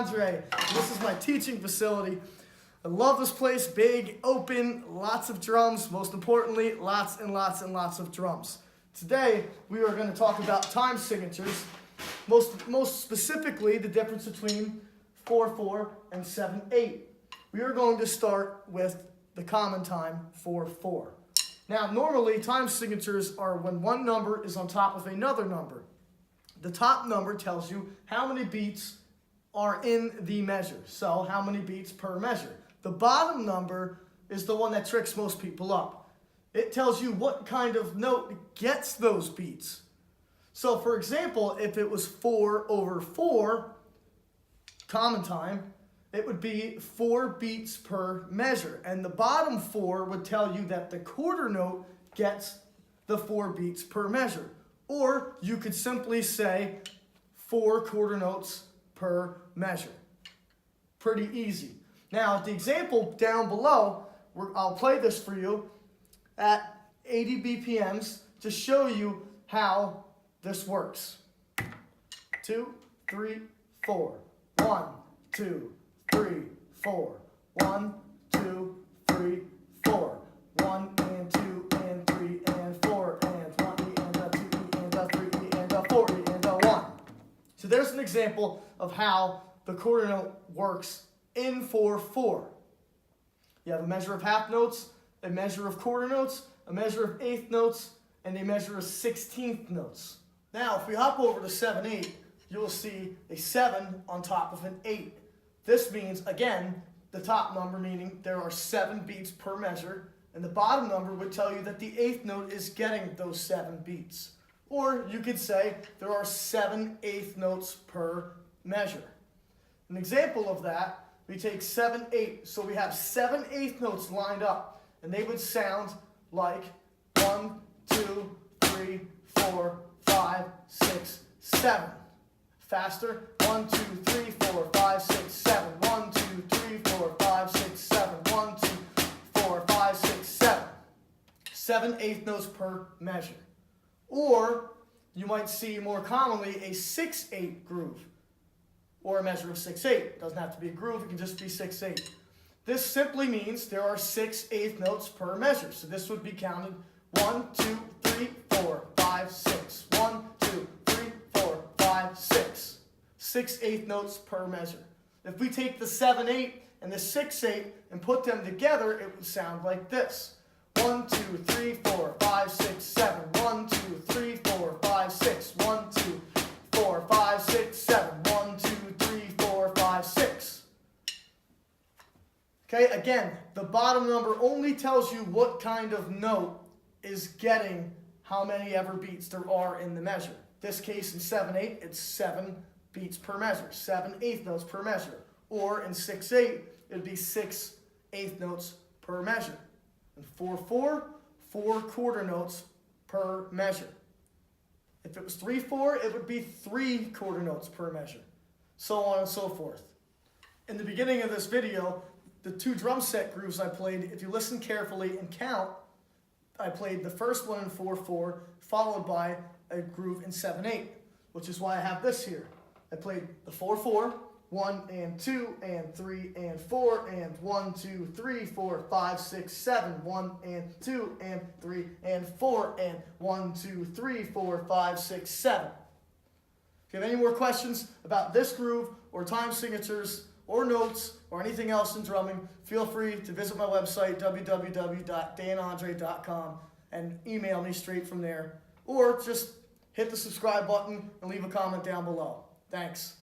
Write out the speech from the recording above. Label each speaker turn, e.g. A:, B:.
A: Andree. This is my teaching facility. I love this place, big, open, lots of drums. Most importantly, lots and lots and lots of drums. Today, we are going to talk about time signatures. Most specifically, the difference between 4/4 and 7/8. We are going to start with the common time 4/4. Now, normally, time signatures are when one number is on top of another number. The top number tells you how many beats are in the measure, so how many beats per measure. The bottom number is the one that tricks most people up. It tells you what kind of note gets those beats. So, for example, if it was 4/4, common time, it would be 4 beats per measure. And the bottom 4 would tell you that the quarter note gets the 4 beats per measure. Or you could simply say 4 quarter notes per measure. Pretty easy. Now, the example down below, I'll play this for you at 80 BPMs to show you how this works. 2, 3, 4. 1, 2, 3, 4. 1, 2, 3, 4. 1 and 2 and 3 and 4 and 1 E and a 2 E and a 3 E and a 4 E and a 1. So there's an example of how the quarter note works in 4/4. You have a measure of half notes, a measure of quarter notes, a measure of eighth notes, and a measure of 16th notes. Now, if we hop over to 7/8, you will see a 7 on top of an 8. This means, again, the top number meaning there are 7 beats per measure, and the bottom number would tell you that the eighth note is getting those 7 beats. Or you could say there are 7 eighth notes per measure. An example of that, we take 7/8, so we have 7 eighth notes lined up, and they would sound like 1, 2, 3, 4, 5, 6, 7. Faster, 1, 2, 3, 4, 5, 6, 7. 1, 2, 3, 4, 5, 6, 7. 1, 2, 4, 5, 6, 7. 7 eighth notes per measure. Or you might see more commonly a 6/8 groove, or a measure of 6/8. It doesn't have to be a groove, it can just be 6/8. This simply means there are 6 eighth notes per measure. So this would be counted 1, 2, 3, 4, 5, 6. 1, 2, 3, 4, 5, 6. 6 eighth notes per measure. If we take the 7/8 and the 6/8 and put them together, it would sound like this. 1, 2, 3, 4, 5, 6, 7. 1, 2, 3, 4, 5, 6. 1, 2, 4, 5, 6, 7. 1, 2, 3, 4, 5, 6. Okay, again, the bottom number only tells you what kind of note is getting how many ever beats there are in the measure. This case in 7/8, it's 7 beats per measure, 7 eighth notes per measure. Or in 6/8, it would be 6 eighth notes per measure. In 4/4, 4 quarter notes per measure. If it was 3/4, it would be 3 quarter notes per measure. So on and so forth. In the beginning of this video, the 2 drum set grooves I played, if you listen carefully and count, I played the first one in 4/4, followed by a groove in 7/8, which is why I have this here. I played the 4/4, 1 and 2 and 3 and 4 and 1, 2, 3, 4, 5, 6, 7. 1 and 2 and 3 and 4 and 1, 2, 3, 4, 5, 6, 7. If you have any more questions about this groove or time signatures or notes or anything else in drumming, feel free to visit my website, www.danandree.com, and email me straight from there. Or just hit the subscribe button and leave a comment down below. Thanks.